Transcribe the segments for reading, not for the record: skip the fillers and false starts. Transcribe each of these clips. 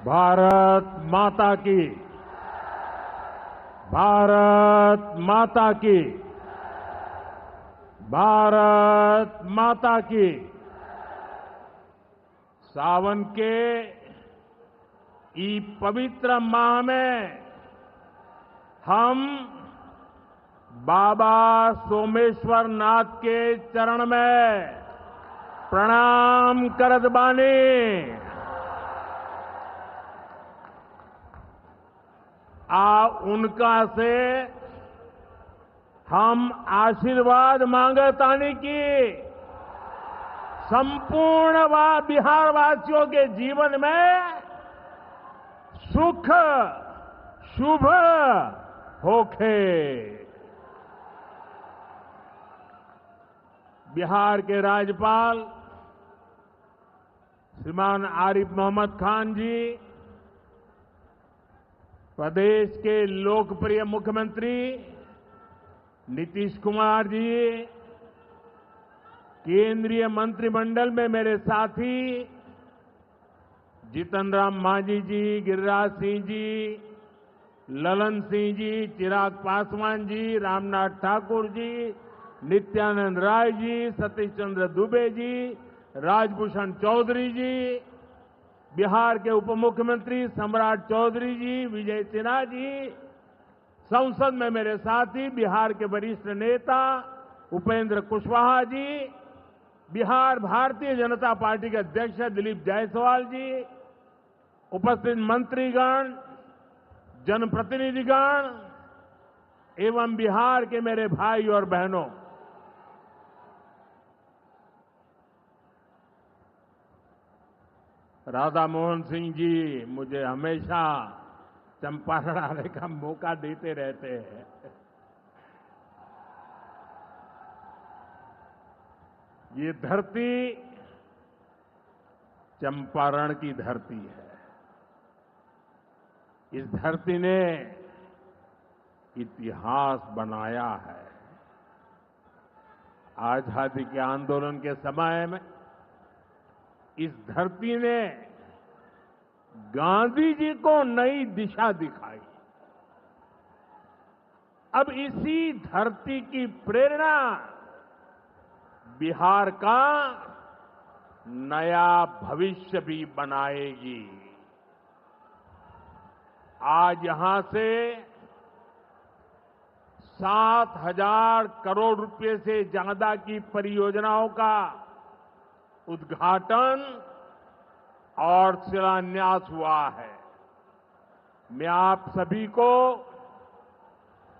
भारत माता की। भारत माता की। भारत माता की। सावन के इस पवित्र माह में हम बाबा सोमेश्वर नाथ के चरण में प्रणाम करत बानी। उनका से हम आशीर्वाद मांगतानी की संपूर्ण बिहार वासियों के जीवन में सुख शुभ होखे। बिहार के राज्यपाल श्रीमान आरिफ मोहम्मद खान जी, प्रदेश के लोकप्रिय मुख्यमंत्री नीतीश कुमार जी, केंद्रीय मंत्रिमंडल में मेरे साथी जीतन राम मांझी जी, गिरिराज सिंह जी, ललन सिंह जी, चिराग पासवान जी, रामनाथ ठाकुर जी, नित्यानंद राय जी, सतीश चंद्र दुबे जी, राजभूषण चौधरी जी, बिहार के उप मुख्यमंत्री सम्राट चौधरी जी, विजय सिन्हा जी, संसद में मेरे साथी बिहार के वरिष्ठ नेता उपेंद्र कुशवाहा जी, बिहार भारतीय जनता पार्टी के अध्यक्ष दिलीप जायसवाल जी, उपस्थित मंत्रीगण, जनप्रतिनिधिगण एवं बिहार के मेरे भाई और बहनों, राधा मोहन सिंह जी मुझे हमेशा चंपारण आने का मौका देते रहते हैं। ये धरती चंपारण की धरती है। इस धरती ने इतिहास बनाया है। आजादी के आंदोलन के समय में इस धरती ने गांधी जी को नई दिशा दिखाई। अब इसी धरती की प्रेरणा बिहार का नया भविष्य भी बनाएगी। आज यहां से 7,000 करोड़ रुपए से ज्यादा की परियोजनाओं का उद्घाटन और शिलान्यास हुआ है। मैं आप सभी को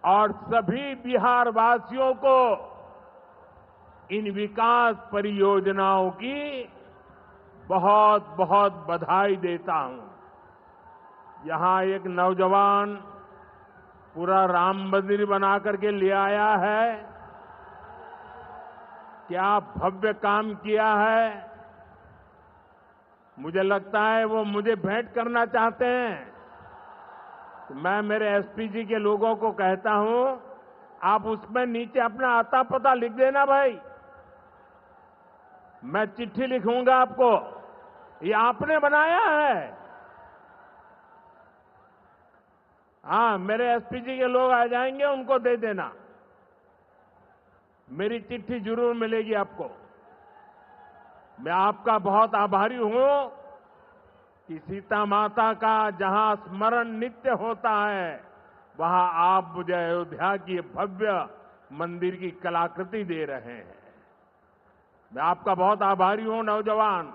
और सभी बिहार वासियों को इन विकास परियोजनाओं की बहुत बहुत बधाई देता हूं। यहां एक नौजवान पूरा राम मंदिर बना करके ले आया है। क्या भव्य काम किया है। मुझे लगता है वो मुझे भेंट करना चाहते हैं। तो मैं मेरे एसपी जी के लोगों को कहता हूं, आप उसमें नीचे अपना आता पता लिख देना भाई। मैं चिट्ठी लिखूंगा आपको, ये आपने बनाया है। हाँ, मेरे एसपी जी के लोग आ जाएंगे, उनको दे देना। मेरी चिट्ठी जरूर मिलेगी आपको। मैं आपका बहुत आभारी हूं कि सीता माता का जहां स्मरण नित्य होता है, वहां आप मुझे अयोध्या की भव्य मंदिर की कलाकृति दे रहे हैं। मैं आपका बहुत आभारी हूं नौजवान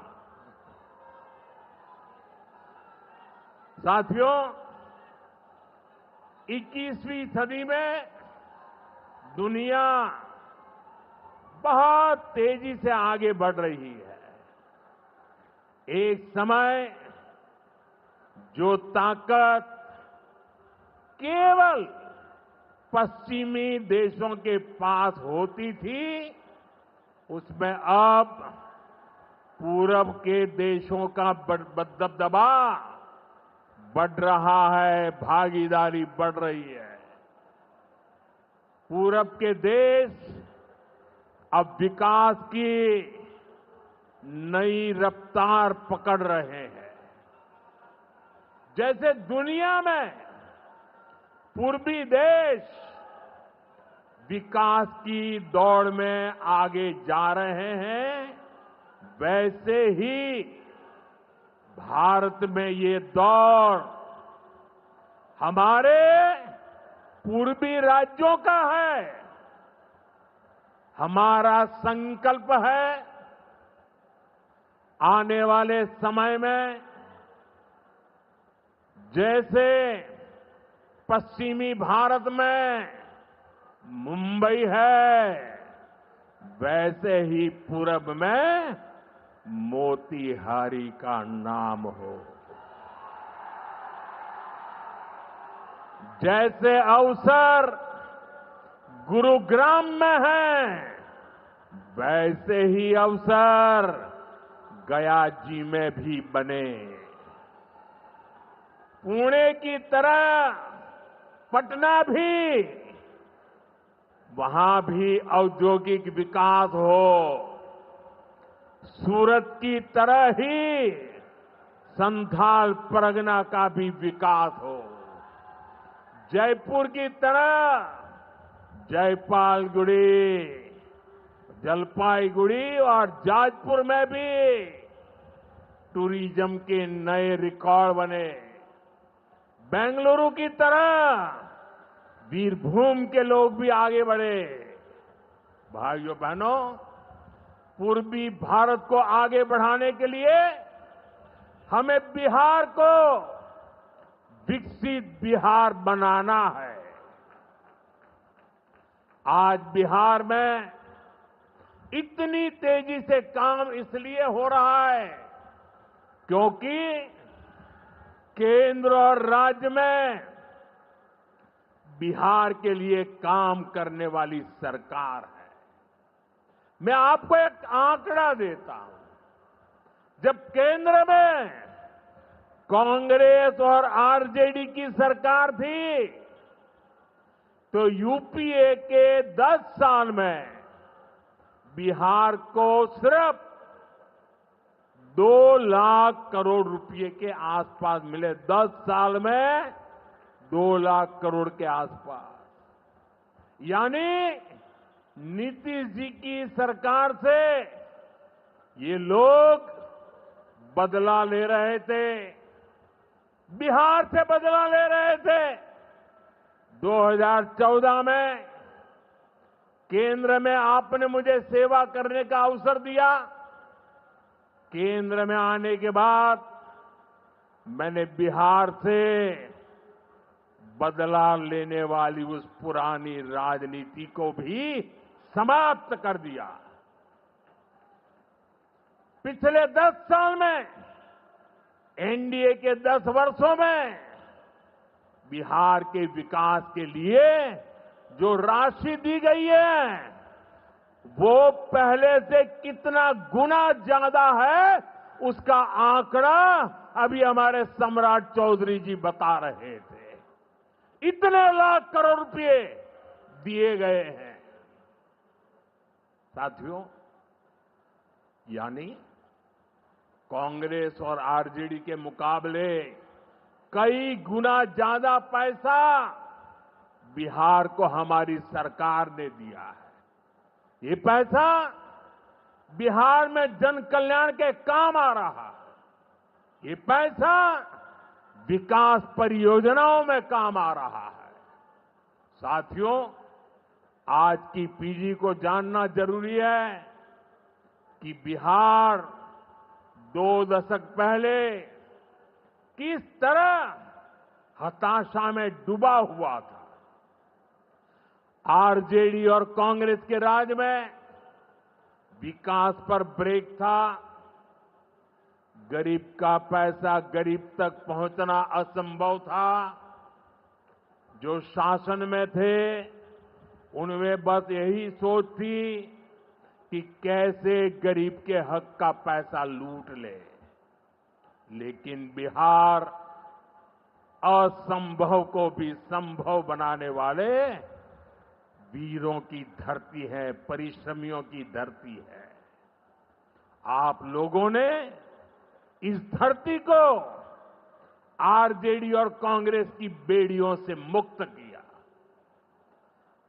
साथियों। 21वीं सदी में दुनिया बहुत तेजी से आगे बढ़ रही है। एक समय जो ताकत केवल पश्चिमी देशों के पास होती थी, उसमें अब पूरब के देशों का दबदबा बढ़ रहा है, भागीदारी बढ़ रही है। पूरब के देश अब विकास की नई रफ्तार पकड़ रहे हैं। जैसे दुनिया में पूर्वी देश विकास की दौड़ में आगे जा रहे हैं, वैसे ही भारत में ये दौड़ हमारे पूर्वी राज्यों का है। हमारा संकल्प है आने वाले समय में जैसे पश्चिमी भारत में मुंबई है, वैसे ही पूरब में मोतीहारी का नाम हो। जैसे अवसर गुरुग्राम में है, वैसे ही अवसर गया जी में भी बने। पुणे की तरह पटना भी, वहां भी औद्योगिक विकास हो। सूरत की तरह ही संथाल परगना का भी विकास हो। जयपुर की तरह जयपालगुड़ी, जलपाईगुड़ी और जाजपुर में भी टूरिज्म के नए रिकॉर्ड बने। बेंगलुरु की तरह वीरभूम के लोग भी आगे बढ़े। भाइयों बहनों, पूर्वी भारत को आगे बढ़ाने के लिए हमें बिहार को विकसित बिहार बनाना है। आज बिहार में इतनी तेजी से काम इसलिए हो रहा है क्योंकि केंद्र और राज्य में बिहार के लिए काम करने वाली सरकार है। मैं आपको एक आंकड़ा देता हूं। जब केंद्र में कांग्रेस और आरजेडी की सरकार थी, तो यूपीए के 10 साल में बिहार को सिर्फ 2 लाख करोड़ रुपए के आसपास मिले। 10 साल में 2 लाख करोड़ के आसपास। यानी नीतीश जी की सरकार से ये लोग बदला ले रहे थे, बिहार से बदला ले रहे थे। 2014 में केंद्र में आपने मुझे सेवा करने का अवसर दिया। केंद्र में आने के बाद मैंने बिहार से बदला लेने वाली उस पुरानी राजनीति को भी समाप्त कर दिया। पिछले 10 साल में, एनडीए के 10 वर्षों में बिहार के विकास के लिए जो राशि दी गई है, वो पहले से कितना गुना ज्यादा है, उसका आंकड़ा अभी हमारे सम्राट चौधरी जी बता रहे थे। इतने लाख करोड़ रुपए दिए गए हैं। साथियों, यानी कांग्रेस और आरजेडी के मुकाबले कई गुना ज्यादा पैसा बिहार को हमारी सरकार ने दिया है। ये पैसा बिहार में जन कल्याण के काम आ रहा है। ये पैसा विकास परियोजनाओं में काम आ रहा है। साथियों, आज की पीढ़ी को जानना जरूरी है कि बिहार 2 दशक पहले किस तरह हताशा में डूबा हुआ था। आरजेडी और कांग्रेस के राज में विकास पर ब्रेक था। गरीब का पैसा गरीब तक पहुंचना असंभव था। जो शासन में थे, उनमें बस यही सोच थी कि कैसे गरीब के हक का पैसा लूट ले। लेकिन बिहार असंभव को भी संभव बनाने वाले वीरों की धरती है, परिश्रमियों की धरती है। आप लोगों ने इस धरती को आरजेडी और कांग्रेस की बेड़ियों से मुक्त किया,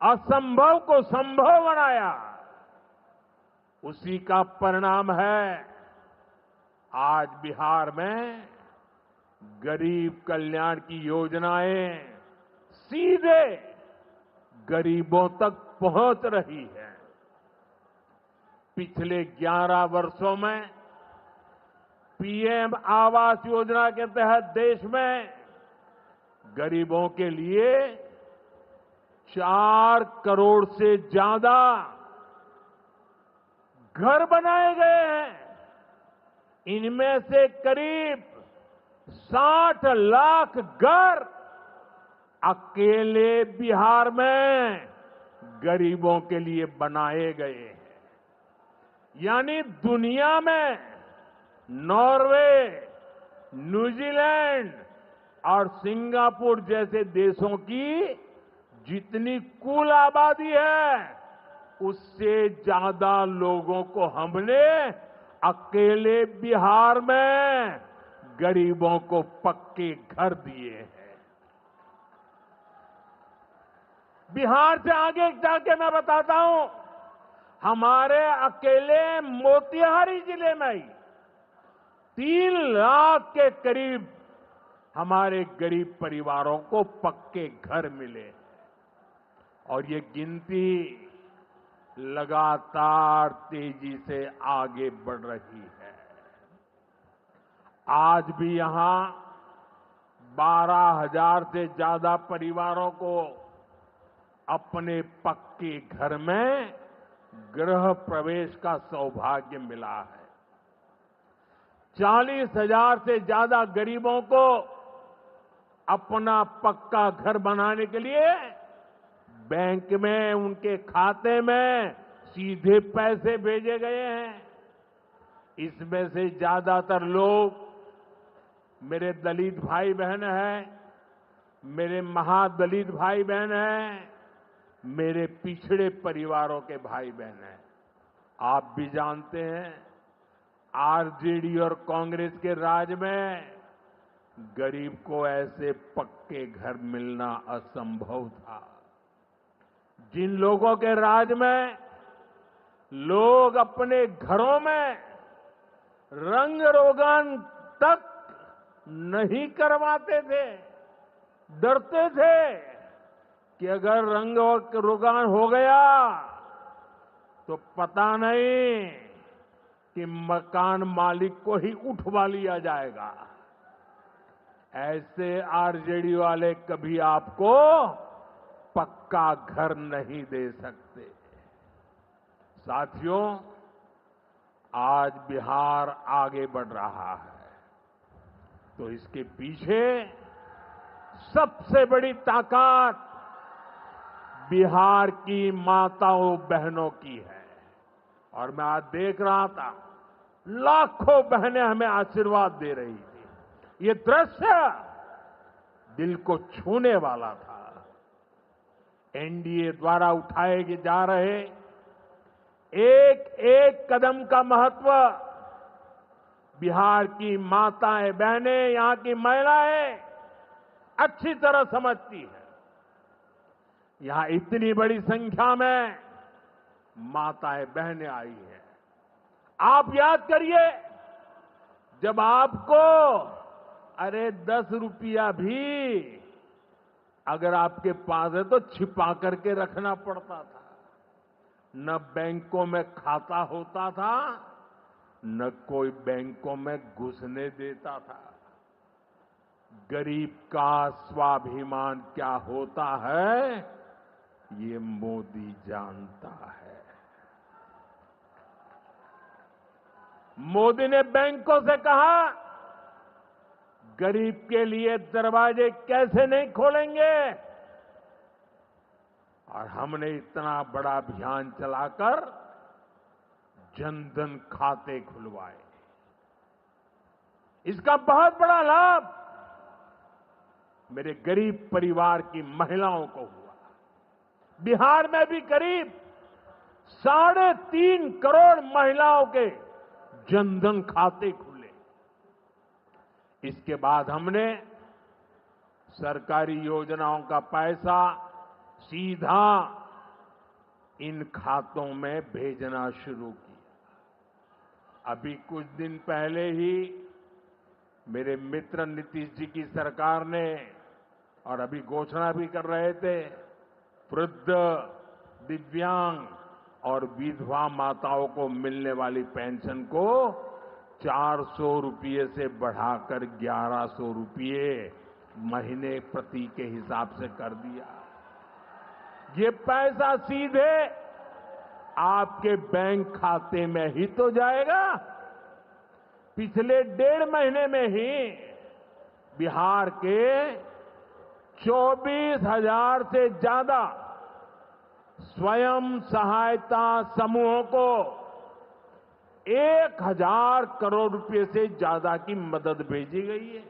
असंभव को संभव बनाया। उसी का परिणाम है आज बिहार में गरीब कल्याण की योजनाएं सीधे गरीबों तक पहुंच रही है। पिछले 11 वर्षों में पीएम आवास योजना के तहत देश में गरीबों के लिए 4 करोड़ से ज्यादा घर बनाए गए हैं। इनमें से करीब 60 लाख घर अकेले बिहार में गरीबों के लिए बनाए गए हैं। यानी दुनिया में नॉर्वे, न्यूजीलैंड और सिंगापुर जैसे देशों की जितनी कुल आबादी है, उससे ज्यादा लोगों को हमने अकेले बिहार में गरीबों को पक्के घर दिए हैं। बिहार से आगे जाके मैं बताता हूं, हमारे अकेले मोतिहारी जिले में ही 3 लाख के करीब हमारे गरीब परिवारों को पक्के घर मिले और ये गिनती लगातार तेजी से आगे बढ़ रही है। आज भी यहां 12,000 से ज्यादा परिवारों को अपने पक्के घर में गृह प्रवेश का सौभाग्य मिला है। 40,000 से ज्यादा गरीबों को अपना पक्का घर बनाने के लिए बैंक में उनके खाते में सीधे पैसे भेजे गए हैं। इसमें से ज्यादातर लोग मेरे दलित भाई बहन हैं, मेरे महादलित भाई बहन हैं, मेरे पिछड़े परिवारों के भाई बहन हैं। आप भी जानते हैं, आरजेडी और कांग्रेस के राज में गरीब को ऐसे पक्के घर मिलना असंभव था। जिन लोगों के राज में लोग अपने घरों में रंग रोगन तक नहीं करवाते थे, डरते थे कि अगर रंग रोगन हो गया तो पता नहीं कि मकान मालिक को ही उठवा लिया जाएगा। ऐसे आरजेडी वाले कभी आपको पक्का घर नहीं दे सकते। साथियों, आज बिहार आगे बढ़ रहा है तो इसके पीछे सबसे बड़ी ताकत बिहार की माताओं बहनों की है। और मैं आज देख रहा था, लाखों बहनें हमें आशीर्वाद दे रही थी। ये दृश्य दिल को छूने वाला था। एनडीए द्वारा उठाए जा रहे एक एक कदम का महत्व बिहार की माताएं बहनें, यहां की महिलाएं अच्छी तरह समझती है। यहां इतनी बड़ी संख्या में माताएं बहनें आई हैं। आप याद करिए, जब आपको 10 रुपया भी अगर आपके पास है तो छिपा करके रखना पड़ता था। न बैंकों में खाता होता था, न कोई बैंकों में घुसने देता था। गरीब का स्वाभिमान क्या होता है, ये मोदी जानता है। मोदी ने बैंकों से कहा, गरीब के लिए दरवाजे कैसे नहीं खोलेंगे, और हमने इतना बड़ा अभियान चलाकर जनधन खाते खुलवाए। इसका बहुत बड़ा लाभ मेरे गरीब परिवार की महिलाओं को हुआ। बिहार में भी करीब 3.5 करोड़ महिलाओं के जनधन खाते खुले। इसके बाद हमने सरकारी योजनाओं का पैसा सीधा इन खातों में भेजना शुरू किया। अभी कुछ दिन पहले ही मेरे मित्र नीतीश जी की सरकार ने, और अभी घोषणा भी कर रहे थे, वृद्ध, दिव्यांग और विधवा माताओं को मिलने वाली पेंशन को 400 रुपये से बढ़ाकर 1100 रुपये महीने प्रति के हिसाब से कर दिया। ये पैसा सीधे आपके बैंक खाते में ही तो जाएगा। पिछले 1.5 महीने में ही बिहार के 24,000 से ज्यादा स्वयं सहायता समूहों को 1,000 करोड़ रुपए से ज्यादा की मदद भेजी गई है।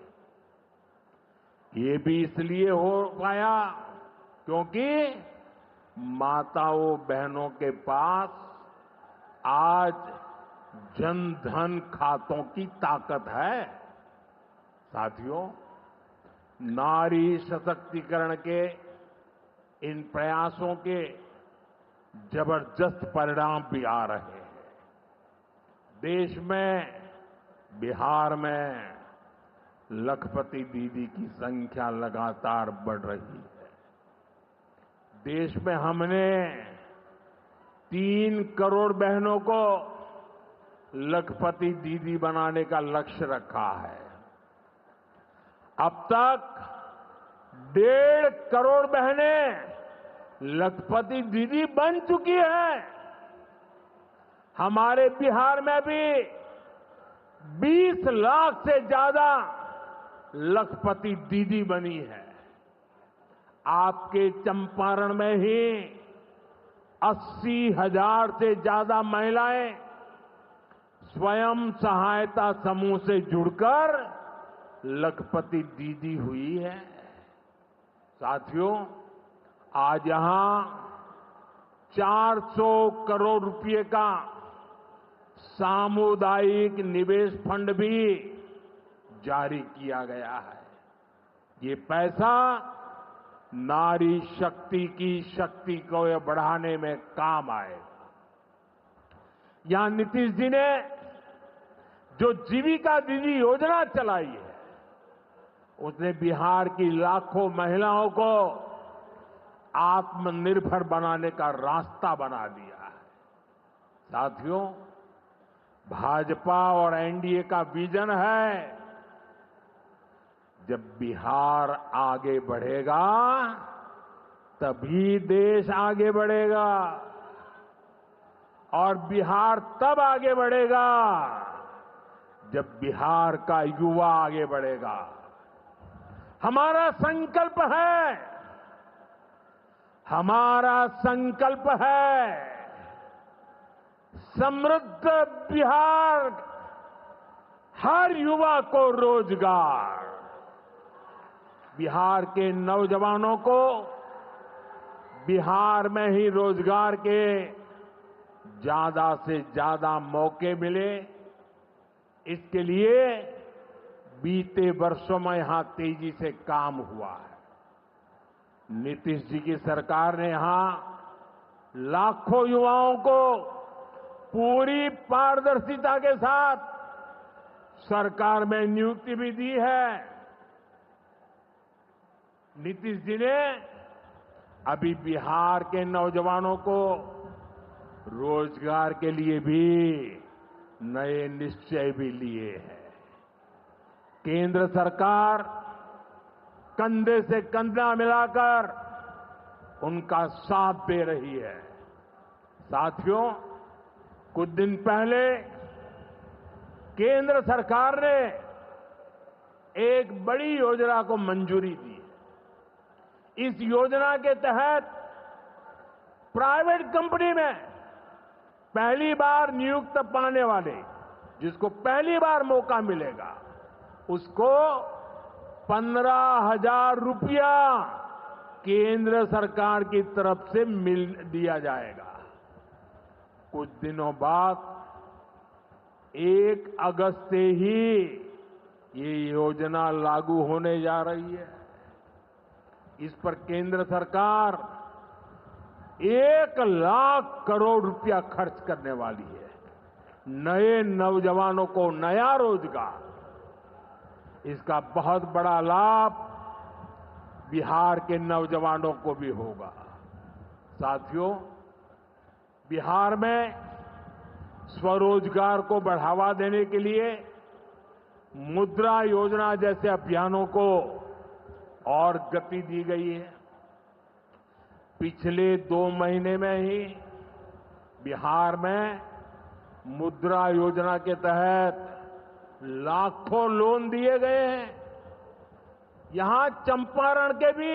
ये भी इसलिए हो पाया क्योंकि माताओं बहनों के पास आज जन धन खातों की ताकत है। साथियों, नारी सशक्तिकरण के इन प्रयासों के जबरदस्त परिणाम भी आ रहे हैं। देश में, बिहार में लखपति दीदी की संख्या लगातार बढ़ रही है। देश में हमने 3 करोड़ बहनों को लखपति दीदी बनाने का लक्ष्य रखा है। अब तक 1.5 करोड़ बहनें लखपति दीदी बन चुकी है। हमारे बिहार में भी 20 लाख से ज्यादा लखपति दीदी बनी है। आपके चंपारण में ही 80,000 से ज्यादा महिलाएं स्वयं सहायता समूह से जुड़कर लखपति दीदी हुई है। साथियों, आज यहां 400 करोड़ रुपए का सामुदायिक निवेश फंड भी जारी किया गया है। ये पैसा नारी शक्ति की शक्ति को बढ़ाने में काम आएगा। यहां नीतीश जी ने जो जीविका दीदी योजना चलाई है, उसने बिहार की लाखों महिलाओं को आत्मनिर्भर बनाने का रास्ता बना दिया है। साथियों, भाजपा और एनडीए का विजन है, जब बिहार आगे बढ़ेगा तभी देश आगे बढ़ेगा, और बिहार तब आगे बढ़ेगा जब बिहार का युवा आगे बढ़ेगा। हमारा संकल्प है, हमारा संकल्प है समृद्ध बिहार, हर युवा को रोजगार। बिहार के नौजवानों को बिहार में ही रोजगार के ज्यादा से ज्यादा मौके मिले, इसके लिए बीते वर्षों में यहां तेजी से काम हुआ है। नीतीश जी की सरकार ने यहां लाखों युवाओं को पूरी पारदर्शिता के साथ सरकार में नियुक्ति भी दी है। नीतीश जी ने अभी बिहार के नौजवानों को रोजगार के लिए भी नए निश्चय भी लिए हैं। केंद्र सरकार कंधे से कंधा मिलाकर उनका साथ दे रही है। साथियों, कुछ दिन पहले केंद्र सरकार ने एक बड़ी योजना को मंजूरी दी। इस योजना के तहत प्राइवेट कंपनी में पहली बार नियुक्त पाने वाले, जिसको पहली बार मौका मिलेगा, उसको 15,000 रुपया केंद्र सरकार की तरफ से दिया जाएगा। कुछ दिनों बाद 1 अगस्त से ही ये योजना लागू होने जा रही है। इस पर केंद्र सरकार 1,00,000 करोड़ रुपया खर्च करने वाली है। नए नौजवानों को नया रोजगार, इसका बहुत बड़ा लाभ बिहार के नौजवानों को भी होगा। साथियों, बिहार में स्वरोजगार को बढ़ावा देने के लिए मुद्रा योजना जैसे अभियानों को और गति दी गई है। पिछले 2 महीने में ही बिहार में मुद्रा योजना के तहत लाखों लोन दिए गए हैं। यहां चंपारण के भी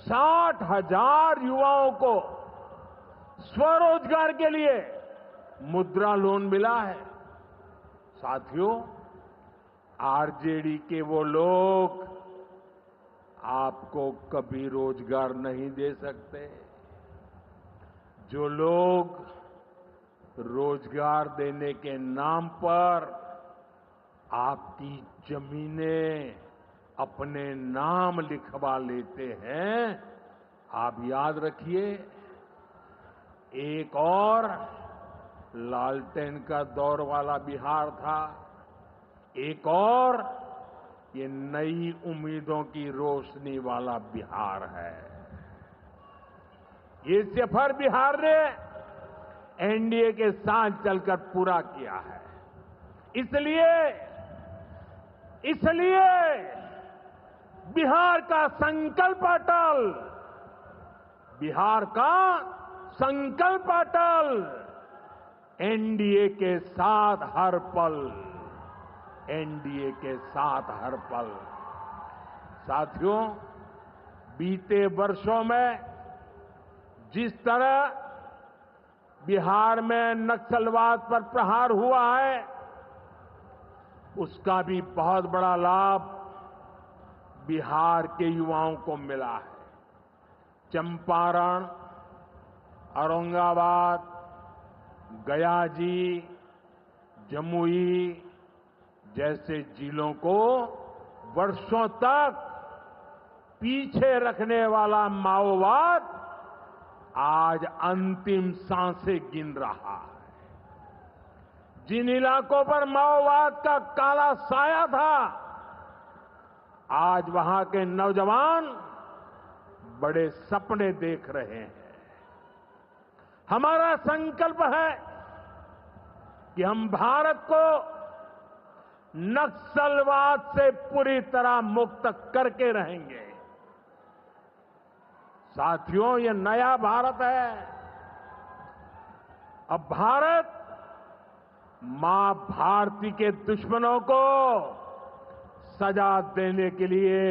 60,000 युवाओं को स्वरोजगार के लिए मुद्रा लोन मिला है। साथियों, आरजेडी के वो लोग आपको कभी रोजगार नहीं दे सकते। जो लोग रोजगार देने के नाम पर आपकी जमीनें अपने नाम लिखवा लेते हैं, आप याद रखिए, एक और लालटेन का दौर वाला बिहार था, एक और ये नई उम्मीदों की रोशनी वाला बिहार है। ये सफर बिहार ने एनडीए के साथ चलकर पूरा किया है। इसलिए बिहार का संकल्प अटल, बिहार का संकल्प अटल, एनडीए के साथ हर पल, एनडीए के साथ हर पल। साथियों, बीते वर्षों में जिस तरह बिहार में नक्सलवाद पर प्रहार हुआ है, उसका भी बहुत बड़ा लाभ बिहार के युवाओं को मिला है। चंपारण, औरंगाबाद, गयाजी, जमुई जैसे जिलों को वर्षों तक पीछे रखने वाला माओवाद आज अंतिम सांसें गिन रहा है। जिन इलाकों पर माओवाद का काला साया था, आज वहां के नौजवान बड़े सपने देख रहे हैं। हमारा संकल्प है कि हम भारत को नक्सलवाद से पूरी तरह मुक्त करके रहेंगे। साथियों, ये नया भारत है। अब भारत मां भारती के दुश्मनों को सजा देने के लिए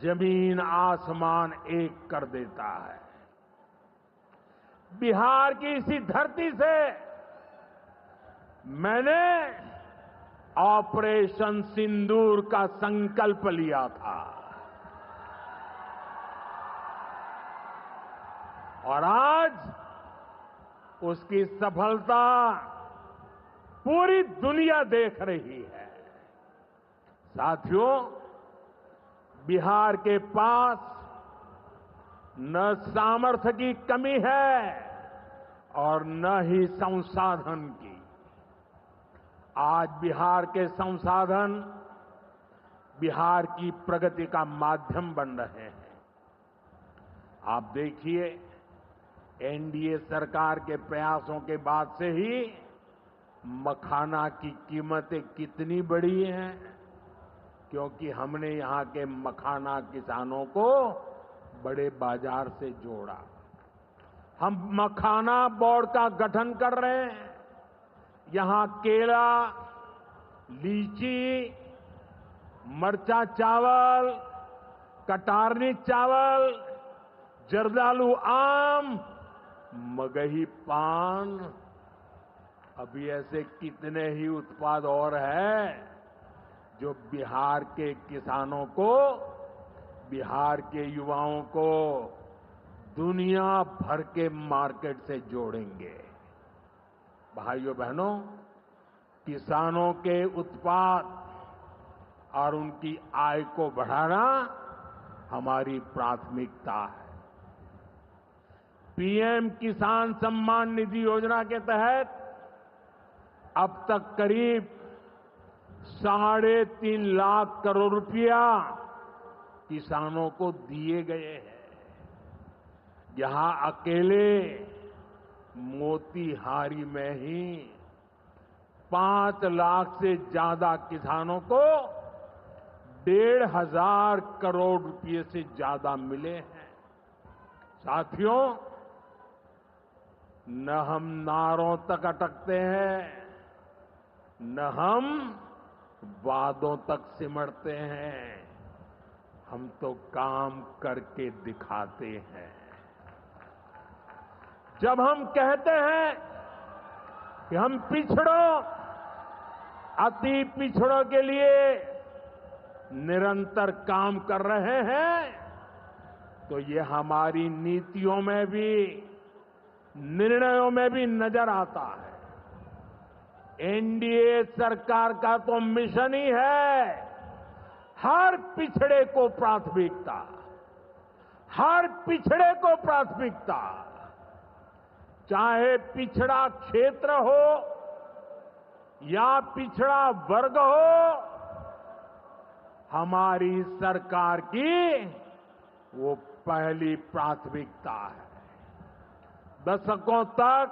जमीन आसमान एक कर देता है। बिहार की इसी धरती से मैंने ऑपरेशन सिंदूर का संकल्प लिया था और आज उसकी सफलता पूरी दुनिया देख रही है। साथियों, बिहार के पास न सामर्थ्य की कमी है और न ही संसाधन की। आज बिहार के संसाधन बिहार की प्रगति का माध्यम बन रहे हैं। आप देखिए, एनडीए सरकार के प्रयासों के बाद से ही मखाना की कीमतें कितनी बढ़ी हैं, क्योंकि हमने यहां के मखाना किसानों को बड़े बाजार से जोड़ा। हम मखाना बोर्ड का गठन कर रहे हैं। यहां केला, लीची, मरचा चावल, कटारनी चावल, जर्दालू आम, मगही पान, अभी ऐसे कितने ही उत्पाद और हैं जो बिहार के किसानों को, बिहार के युवाओं को दुनिया भर के मार्केट से जोड़ेंगे। भाइयों बहनों, किसानों के उत्पाद और उनकी आय को बढ़ाना हमारी प्राथमिकता है। पीएम किसान सम्मान निधि योजना के तहत अब तक करीब 3.5 लाख करोड़ रुपया किसानों को दिए गए हैं। यहां अकेले मोतीहारी में ही 5 लाख से ज्यादा किसानों को 1,500 करोड़ रुपए से ज्यादा मिले हैं। साथियों, न हम नारों तक अटकते हैं, न हम वादों तक सिमटते हैं, हम तो काम करके दिखाते हैं। जब हम कहते हैं कि हम पिछड़ों, अति पिछड़ों के लिए निरंतर काम कर रहे हैं, तो ये हमारी नीतियों में भी, निर्णयों में भी नजर आता है। एनडीए सरकार का तो मिशन ही है हर पिछड़े को प्राथमिकता, हर पिछड़े को प्राथमिकता, चाहे पिछड़ा क्षेत्र हो या पिछड़ा वर्ग हो, हमारी सरकार की वो पहली प्राथमिकता है। दशकों तक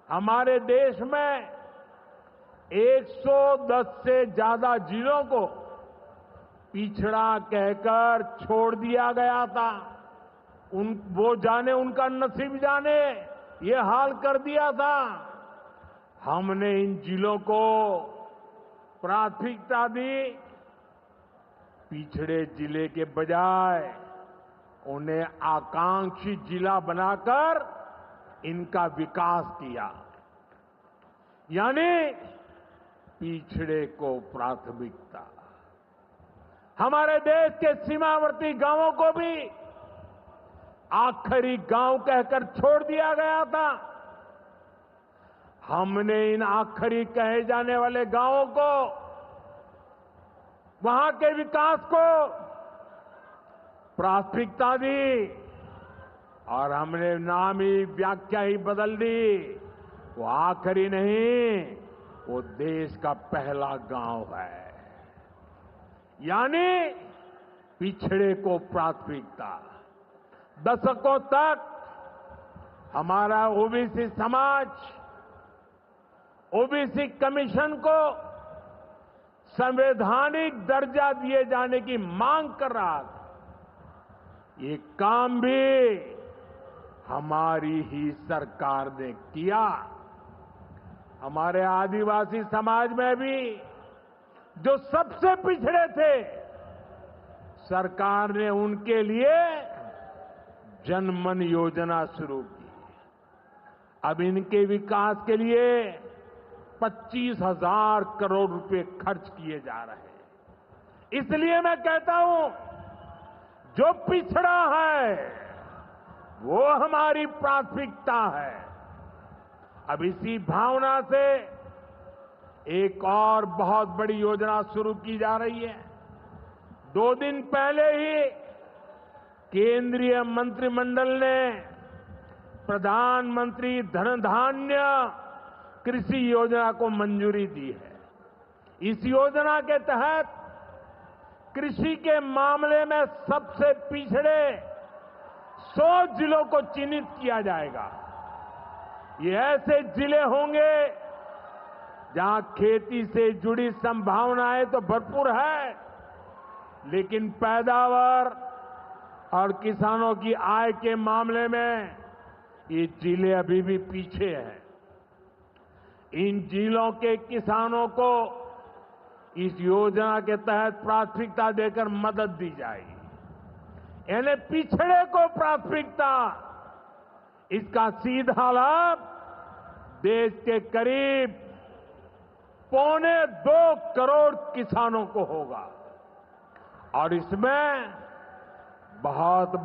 हमारे देश में 110 से ज्यादा जिलों को पिछड़ा कहकर छोड़ दिया गया था। वो जाने, उनका नसीब जाने, ये हाल कर दिया था। हमने इन जिलों को प्राथमिकता दी। पिछड़े जिले के बजाय उन्हें आकांक्षी जिला बनाकर इनका विकास किया, यानी पिछड़े को प्राथमिकता। हमारे देश के सीमावर्ती गांवों को भी आखिरी गांव कहकर छोड़ दिया गया था। हमने इन आखिरी कहे जाने वाले गांवों को, वहां के विकास को प्राथमिकता दी और हमने नाम ही, व्याख्या ही बदल दी। वो आखिरी नहीं, वो देश का पहला गांव है, यानी पिछड़े को प्राथमिकता। दशकों तक हमारा ओबीसी समाज ओबीसी कमीशन को संवैधानिक दर्जा दिए जाने की मांग कर रहा था। ये काम भी हमारी ही सरकार ने किया। हमारे आदिवासी समाज में भी, जो सबसे पिछड़े थे, सरकार ने उनके लिए जनमन योजना शुरू की। अब इनके विकास के लिए 25,000 करोड़ रुपए खर्च किए जा रहे हैं। इसलिए मैं कहता हूं, जो पिछड़ा है वो हमारी प्राथमिकता है। अब इसी भावना से एक और बहुत बड़ी योजना शुरू की जा रही है। 2 दिन पहले ही केंद्रीय मंत्रिमंडल ने प्रधानमंत्री धन धान्य कृषि योजना को मंजूरी दी है। इस योजना के तहत कृषि के मामले में सबसे पिछड़े 100 जिलों को चिन्हित किया जाएगा। ये ऐसे जिले होंगे जहां खेती से जुड़ी संभावनाएं तो भरपूर है, लेकिन पैदावार और किसानों की आय के मामले में ये जिले अभी भी पीछे हैं। इन जिलों के किसानों को इस योजना के तहत प्राथमिकता देकर मदद दी जाएगी। यानी पिछड़े को प्राथमिकता। इसका सीधा लाभ देश के करीब 2.25 करोड़ किसानों को होगा और इसमें बहुत